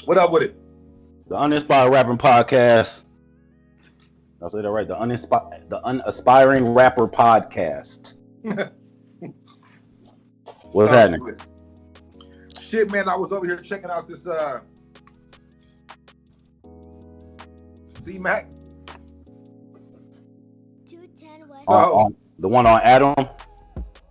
What up with it? The Uninspired Rapping Podcast. I'll say that right. The Unaspiring Rapper Podcast. What's happening? Shit, man, I was over here checking out this C-Mac. So, the one on Adam?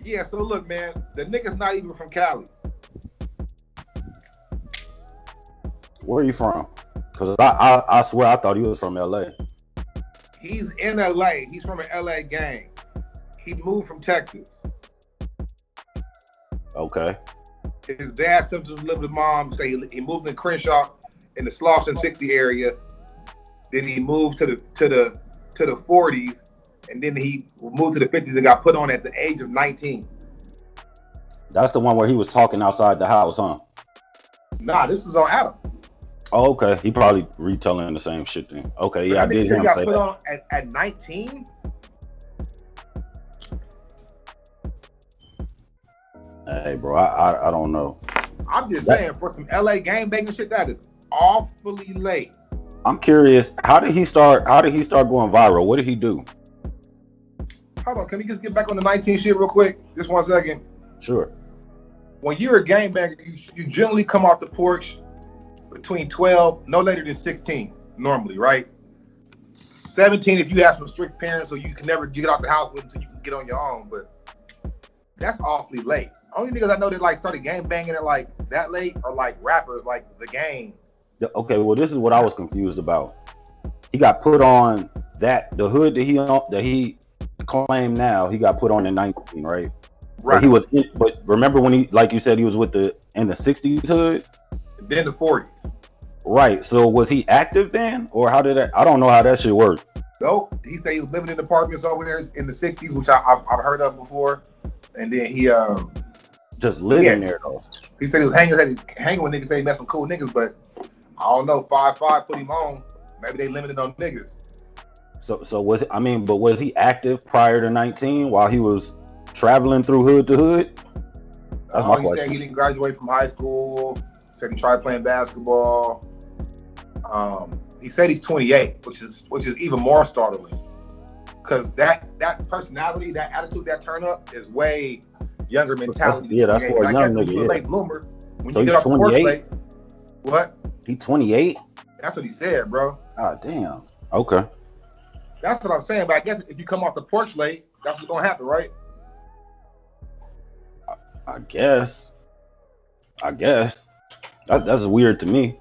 Yeah, so look, man, the nigga's not even from Cali. Where are you from? Because I swear I thought he was from LA. He's in LA. He's from an LA gang. He moved from Texas. Okay. His dad sent him to live with his mom. Say he moved in Crenshaw in the Slauson 60 area. Then he moved to the 40s, and then he moved to the 50s and got put on at the age of 19. That's the one where he was talking outside the house, huh? Nah, this is on Adam. Oh, okay. He probably retelling the same shit then. Okay, yeah, I did hear him say that. On at 19? Hey, bro, I don't know. I'm just saying, for some LA gang banging shit, that is awfully late. I'm curious, how did he start going viral? What did he do? Hold on, can we just get back on the 19 shit real quick? Just 1 second. Sure. When you're a gangbanger, you generally come off the porch between 12, no later than 16, normally, right? 17 if you have some strict parents, so you can never get out the house until you can get on your own, but that's awfully late. Only niggas I know that like started gangbanging at like that late are like rappers like The Game. Okay, well, this is what I was confused about. He got put on the hood that he claimed now, he got put on in 19, right? Right. But remember when he, like you said, he was in the 60s hood? Then the 40s. Right. So was he active then? Or how did that, I don't know how that shit worked. Nope. He said he was living in apartments over there in the 60s, which I've heard of before. And then he just living there though. He said he was hanging with niggas, say he messed with cool niggas, but I don't know, 5'5" put him on. Maybe they limited on niggas. So was he active prior to 19 while he was traveling through hood to hood? That's my question. He said he didn't graduate from high school. Said he tried playing basketball. He said he's 28, which is even more startling. Because that personality, that attitude, that turn up is way younger mentality. That's for a young nigga. You're a late bloomer. When So you he's get off the porch 28? late, what? He 28? That's what he said, bro. Ah, damn. Okay. That's what I'm saying. But I guess if you come off the porch late, that's what's gonna happen, right? I guess. That's weird to me.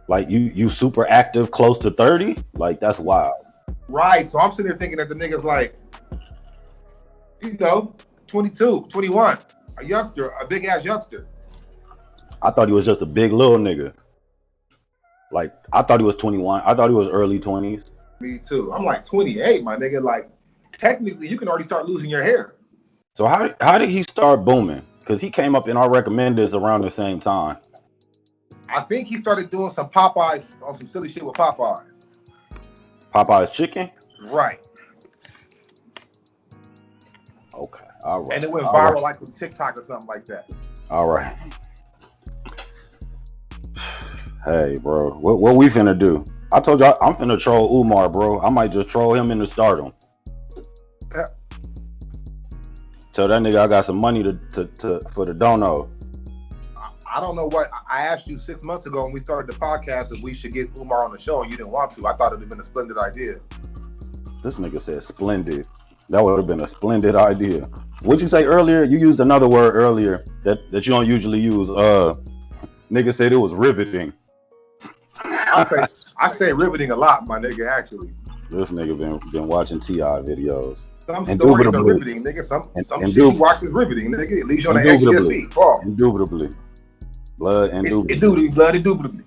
Like you super active close to 30? Like that's wild. Right. So I'm sitting there thinking that the nigga's like, 22, 21, a youngster, a big ass youngster. I thought he was just a big little nigga. Like I thought he was 21. I thought he was early 20s. Me too. I'm like 28, my nigga. Like technically you can already start losing your hair. So how did he start booming? Because he came up in our recommenders around the same time. I think he started doing some Popeyes on some silly shit with Popeyes. Popeyes chicken? Right. Okay. All right. And it went viral like with TikTok or something like that. All right. Hey, bro. What we finna do? I told you I'm finna troll Umar, bro. I might just troll him into stardom. Yeah. Tell that nigga I got some money for the dono. I don't know what I asked you 6 months ago when we started the podcast if we should get Umar on the show, and you didn't want to. I thought it would have been a splendid idea. This nigga said splendid. That would have been a splendid idea. What'd you say earlier? You used another word earlier that you don't usually use. Nigga said it was riveting. I say riveting a lot, my nigga, actually. This nigga been watching T.I. videos. Some stories are riveting, nigga. Some shit you watch is riveting, nigga. It leaves you on the edge of your seat. Oh. Indubitably. Blood, indubitably. Indubitably.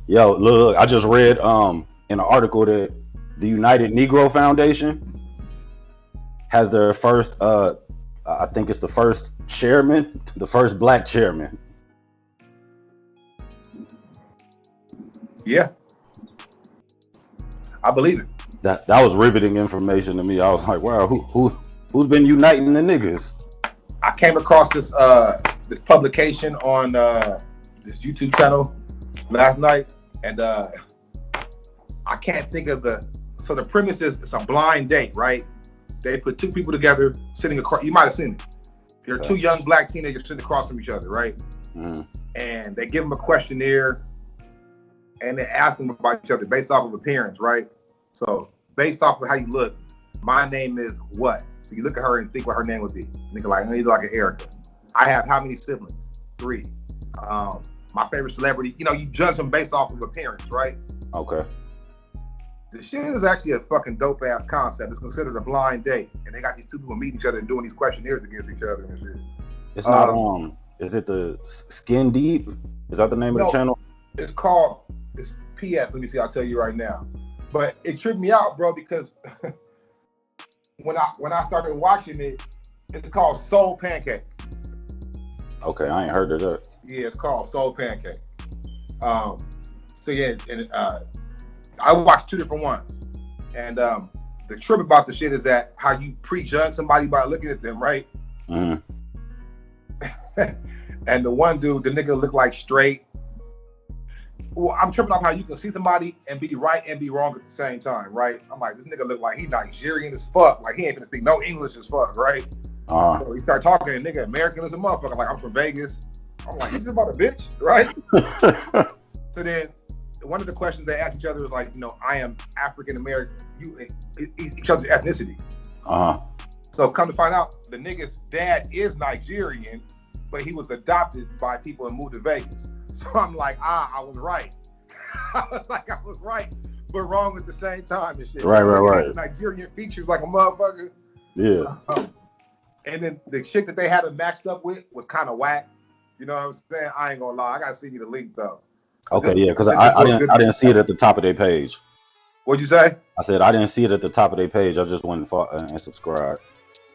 Yo, look, I just read in an article that the United Negro Foundation has their first, I think it's the first chairman, the first black chairman. Yeah. I believe it. That was riveting information to me. I was like, wow, who's been uniting the niggas? I came across this publication on this YouTube channel last night, and I can't think of the. So the premise is it's a blind date, right? They put two people together sitting across. You might have seen it. They're two young black teenagers sitting across from each other, right? And they give them a questionnaire, and they ask them about each other based off of appearance, right? So based off of how you look, my name is what? So you look at her and think what her name would be. Nigga, like, I need like an Erica. I have how many siblings? 3. My favorite celebrity. You know, you judge them based off of appearance, right? Okay. The shit is actually a fucking dope ass concept. It's considered a blind date, and they got these two people meeting each other and doing these questionnaires against each other and shit. It's not is it the Skin Deep? Is that the name of the channel? It's PS. Let me see. I'll tell you right now. But it tripped me out, bro, because when I started watching it, it's called Soul Pancake. Okay, I ain't heard of that. Yeah, it's called Soul Pancake. So yeah, and I watched 2 different ones, and the trip about the shit is that how you prejudge somebody by looking at them, right? And the one dude, the nigga looked like straight. Well, I'm tripping off how you can see somebody and be right and be wrong at the same time, right? I'm like, this nigga look like he Nigerian as fuck, like he ain't gonna speak no English as fuck, right? So he started talking, and nigga American as a motherfucker, like I'm from Vegas. I'm like, he's about a bitch, right? So then one of the questions they asked each other was like, you know, I am African American, each other's ethnicity. So come to find out, the nigga's dad is Nigerian, but he was adopted by people and moved to Vegas. So I'm like, I was right. I was right, but wrong at the same time and shit. Right. Nigerian features like a motherfucker. Yeah. And then the chick that they had him matched up with was kind of whack. You know what I'm saying? I ain't gonna lie. I gotta see you the link though. Okay, yeah, because I didn't see it at the top of their page. What'd you say? I said I didn't see it at the top of their page. I just went and subscribed.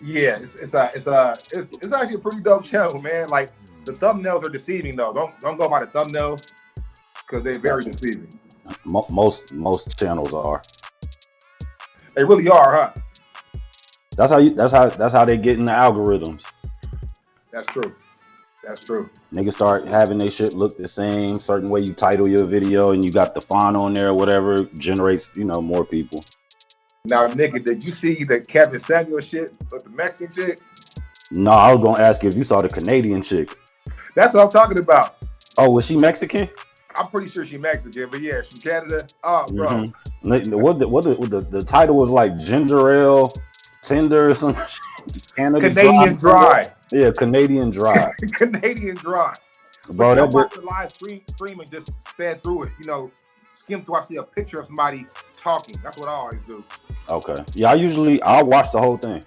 Yeah, it's actually a pretty dope channel, man. Like the thumbnails are deceiving though. Don't go by the thumbnails because they're very deceiving. Most channels are. They really are, huh? That's how they get in the algorithms. That's true. Niggas start having their shit look the same, certain way you title your video, and you got the font on there, or whatever, generates, more people. Now, nigga, did you see the Kevin Samuel shit with the Mexican chick? No, I was gonna ask you if you saw the Canadian chick. That's what I'm talking about. Oh, was she Mexican? I'm pretty sure she's Mexican, but yeah, she's from Canada. Oh, bro. The title was like ginger ale, tender or something. Canadian dry. Yeah, Canadian dry. Canadian dry. Bro, I watched the live stream and just sped through it. Skim through. I see a picture of somebody talking. That's what I always do. Okay. Yeah, I'll watch the whole thing.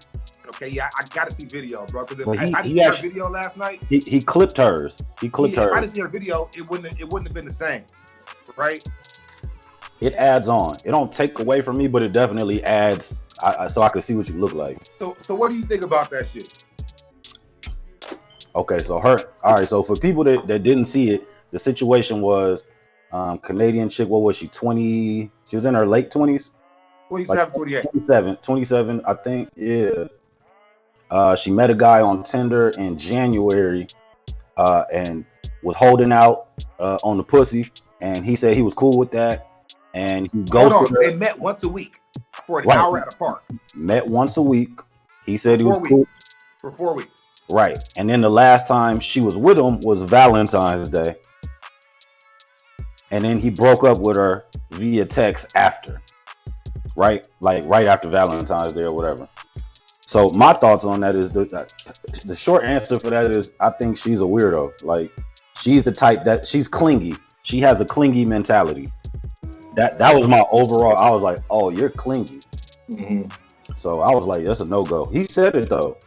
Okay, yeah, I gotta see video, bro. Because Well, I didn't see her video last night. He clipped hers. He clipped hers. If I didn't see her video, it wouldn't have been the same, right? It adds on. It don't take away from me, but it definitely adds. So I can see what you look like. So what do you think about that shit? Okay, so all right. So for people that didn't see it, the situation was Canadian chick. What was she? 20? She was in her late 20s. 27, 28. 27, I think. Yeah. She met a guy on Tinder in January, and was holding out on the pussy, and he said he was cool with that, and he goes. Hold on, they met once a week for an hour at a park. Met once a week. He said he was cool for 4 weeks. Right, and then the last time she was with him was Valentine's Day, and then he broke up with her via text after. Right, like right after Valentine's Day or whatever. So my thoughts on that is the short answer for that is I think she's a weirdo. Like she's the type that she's clingy. She has a clingy mentality. That was my overall. I was like, oh, you're clingy. Mm-hmm. So I was like, that's a no-go. He said it though.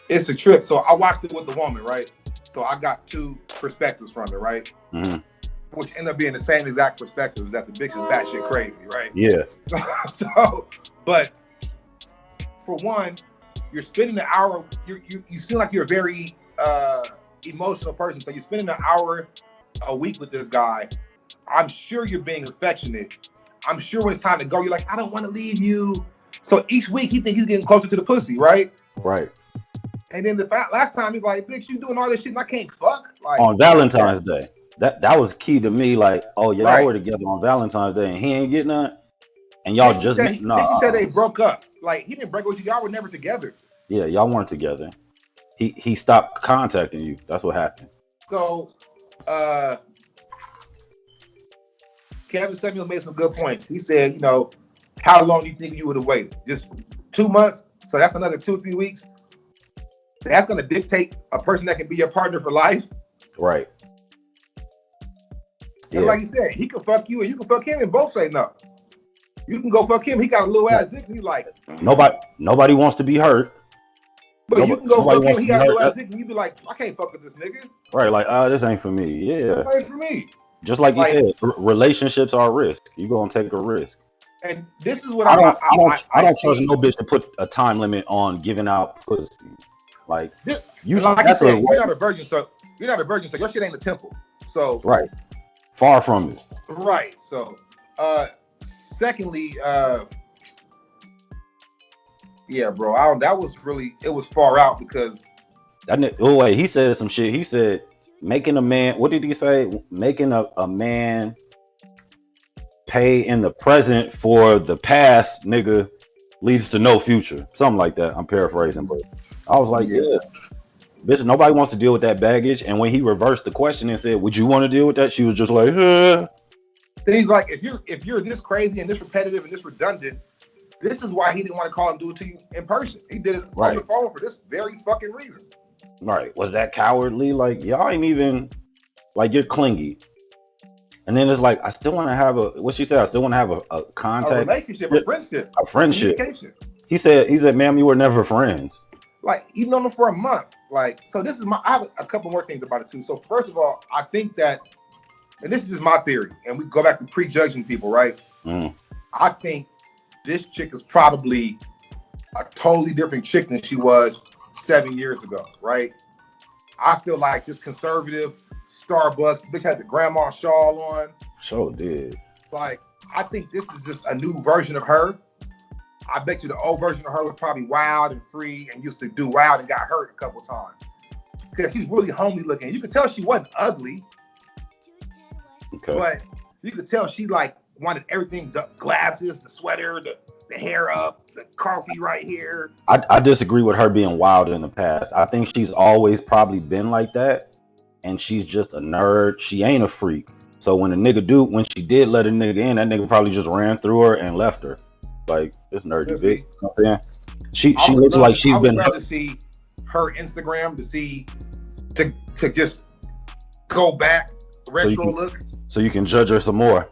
It's a trip. So I watched it with the woman, right? So I got 2 perspectives from it, right? Mm-hmm. Which end up being the same exact perspective, is that the bitch is batshit crazy, right? Yeah. So, but for one, you're spending an hour. You seem like you're a very emotional person. So you're spending an hour a week with this guy. I'm sure you're being affectionate. I'm sure when it's time to go, you're like, I don't want to leave you. So each week he thinks he's getting closer to the pussy, right? Right. And then last time he's like, bitch, you doing all this shit and I can't fuck. Like, on Valentine's Day. That was key to me. Like, oh, y'all Right. were together on Valentine's Day and he ain't getting none, and y'all Then she just said, nah. then she said they broke up. Like, he didn't break up with you. Y'all were never together. Yeah, y'all weren't together. He stopped contacting you. That's what happened. So, Kevin Samuel made some good points. He said, you know, how long do you think you would have waited? Just 2 months? So that's another 2 or 3 weeks. That's going to dictate a person that can be your partner for life. Right. And like you said, he can fuck you and you can fuck him and both say no. You can go fuck him. He got a little ass dick. And you like, nobody wants to be hurt. but you can go fuck him. He got a little ass dick and you be like, I can't fuck with this nigga. Right. Like, this ain't for me. Yeah. This ain't for me. Just like you said, relationships are a risk. You gonna take a risk. And this is what I don't trust see. no bitch to put a time limit on giving out pussy. Like you're not a virgin, so your shit ain't a temple. So right, far from it. Right. So, secondly, yeah, bro, that was really, it was far out because. He said some shit. He said making a man. What did he say? Making a man pay in the present for the past, nigga, leads to no future. Something like that. I'm paraphrasing, but I was like, yeah, bitch, nobody wants to deal with that baggage. And when he reversed the question and said, would you want to deal with that? She was just like, Then he's like, if you're this crazy and this repetitive and this redundant, this is why he didn't want to call and do it to you in person. He did it on the phone for this very fucking reason. Right. Was that cowardly? Like, y'all ain't even, like, you're clingy. And then it's like, I still want to have what she said, I still want to have a contact. A relationship, a friendship. A friendship. He said, ma'am, you were never friends. Like, you've known them for a month. Like, so this is I have a couple more things about it too. So first of all, I think that, and this is just my theory, and we go back to prejudging people, right? I think this chick is probably a totally different chick than she was 7 years ago, right? I feel like this conservative Starbucks bitch had the grandma shawl on. Sure did. Like, I think this is just a new version of her. I bet you the old version of her was probably wild and free and used to do wild and got hurt a couple times. Because she's really homely looking. You could tell she wasn't ugly. Okay. But you could tell she like wanted everything, the glasses, the sweater, the hair up, the coffee right here. I disagree with her being wild in the past. I think she's always probably been like that. And she's just a nerd. She ain't a freak. So when when she did let a nigga in, that nigga probably just ran through her and left her. Like, this nerdy bitch. You know what I'm saying? She looks like she's been. I would love to see her Instagram to just go back retro look. So you can judge her some more.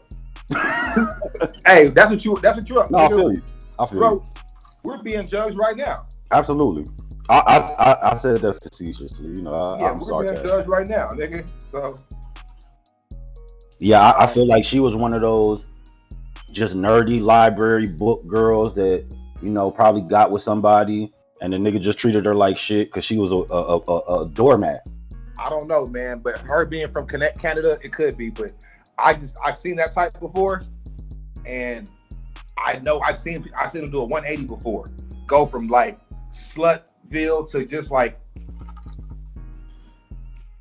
Hey, that's what you up. No, I feel you. Bro, we're being judged right now. Absolutely. I said that facetiously, you know. I'm we're being judged right now, nigga. So yeah, I feel like she was one of those just nerdy library book girls that, you know, probably got with somebody and the nigga just treated her like shit because she was a doormat. I don't know, man, but her being from Canada, it could be, but I've seen that type before, and I know I've seen them do a 180 before, go from like Slutville to just like,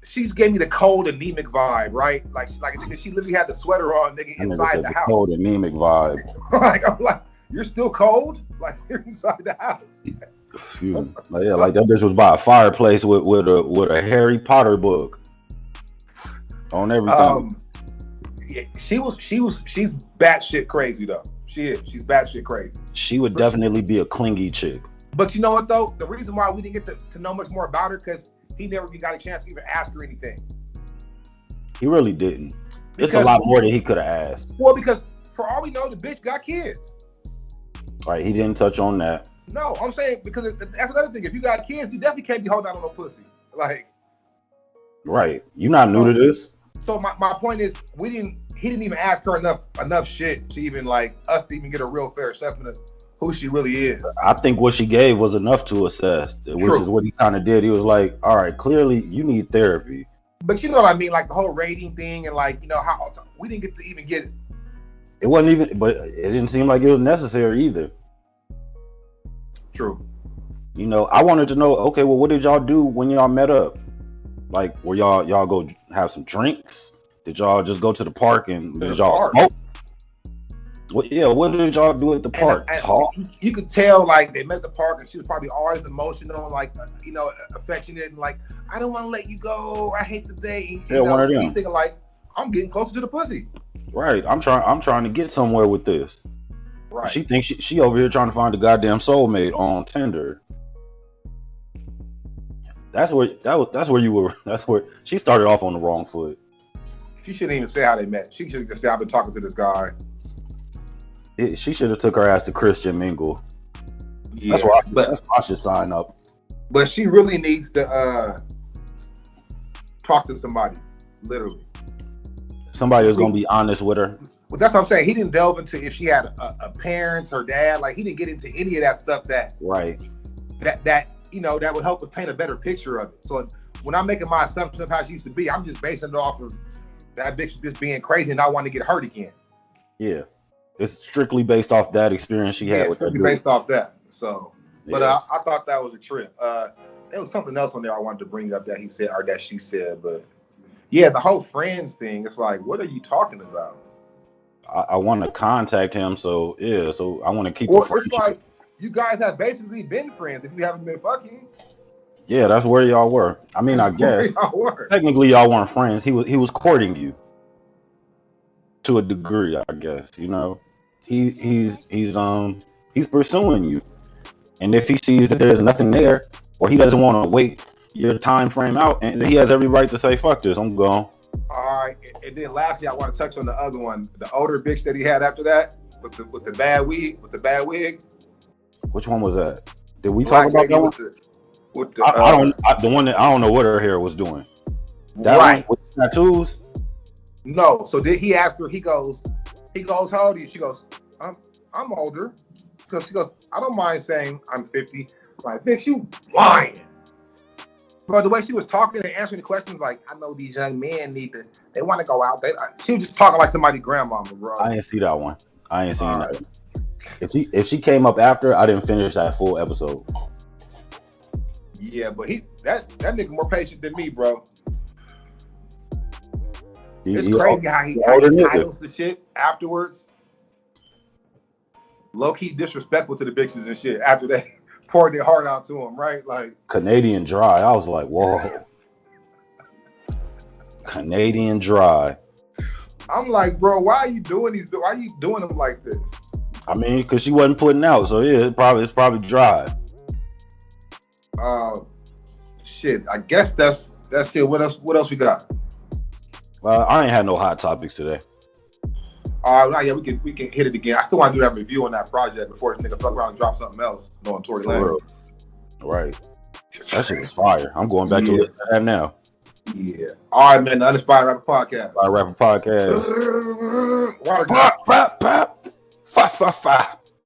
she's gave me the cold anemic vibe, right? Like she literally had the sweater on, nigga, inside the house. Cold anemic vibe. I'm like, you're still cold? Like, you're inside the house. Excuse me. Yeah, like that bitch was by a fireplace with a Harry Potter book on everything. Yeah, she's batshit crazy though. She's batshit crazy. She would definitely be a clingy chick. But you know what though? The reason why we didn't get to know much more about her, because he never got a chance to even ask her anything. He really didn't. There's a lot more that he could have asked. Well, because for all we know, the bitch got kids. Right, he didn't touch on that. No, I'm saying because that's another thing. If you got kids, you definitely can't be holding out on no pussy. Like, right, you're not new to this. So my point is, he didn't even ask her enough shit to even like us to even get a real fair assessment of who she really is. I think what she gave was enough to assess, which is what he kind of did. He was like, all right, clearly you need therapy. But you know what I mean? Like the whole rating thing and like, you know, how we didn't get to even get it. It wasn't even, but it didn't seem like it was necessary either. True. You know, I wanted to know, okay, well, what did y'all do when y'all met up? Like, were y'all go have some drinks? Did y'all just go to the park and To did the y'all park. smoke? What did y'all do at the park? Talk? You could tell like they met at the park and she was probably always emotional and like affectionate and like I don't want to let you go. I hate the day. Yeah, one of them. He's thinking like I'm getting closer to the pussy. Right. I'm trying to get somewhere with this. Right. She thinks she over here trying to find a goddamn soulmate on Tinder. That's where you were. That's where she started off on the wrong foot. She shouldn't even say how they met. She should have just said I've been talking to this guy. She should have took her ass to Christian Mingle. Yeah, that's why I should sign up. But she really needs to talk to somebody, literally. Somebody that's gonna be honest with her. Well, that's what I'm saying. He didn't delve into if she had a parents, her dad. Like he didn't get into any of that stuff that would help us paint a better picture of it. So when I'm making my assumption of how she used to be, I'm just basing it off of that bitch just being crazy and not wanting to get hurt again. Yeah. It's strictly based off that experience she had with strictly based off that. So, but I thought that was a trip. There was something else on there I wanted to bring up that he said or that she said, but yeah, the whole friends thing. It's like, what are you talking about? I want to contact him, so yeah. So I want to keep. Well, it's like you guys have basically been friends if you haven't been fucking. Yeah, that's where y'all were. I mean, I guess technically y'all weren't friends. He was courting you to a degree, I guess. He's pursuing you, and if he sees that there's nothing there, or he doesn't want to wait your time frame out, and he has every right to say, "Fuck this, I'm gone." All right, and then lastly, I want to touch on the other one, the older bitch that he had after that with the bad wig, Which one was that? Did we talk about that one? The one that I don't know what her hair was doing. That one with tattoos? No. So then he asked her. He goes, how old are you? She goes, I'm older. Because she goes, I don't mind saying I'm 50. I'm like, bitch, you lying. But the way she was talking and answering the questions, like, I know these young men they want to go out. She was just talking like somebody's grandmama, bro. I didn't see that one. I ain't seen that one. If she came up after, I didn't finish that full episode. Yeah, but that nigga more patient than me, bro. It's crazy how he titles the shit afterwards. Low-key disrespectful to the bitches and shit after they poured their heart out to him, right? Like Canadian Dry. I was like, whoa. Canadian Dry. I'm like, bro, why are you doing them like this? I mean, because she wasn't putting out, so yeah, it's probably dry. Shit. I guess that's it. What else we got? I ain't had no hot topics today. Yeah, we can hit it again. I still want to do that review on that project before this nigga fuck around and drop something else. On Tory Lanez. Right. That shit was fire. I'm going back to listen to that now. Yeah. All right, man. The Unaspiring Rapper Podcast. Rapper Podcast. Water pop. 555.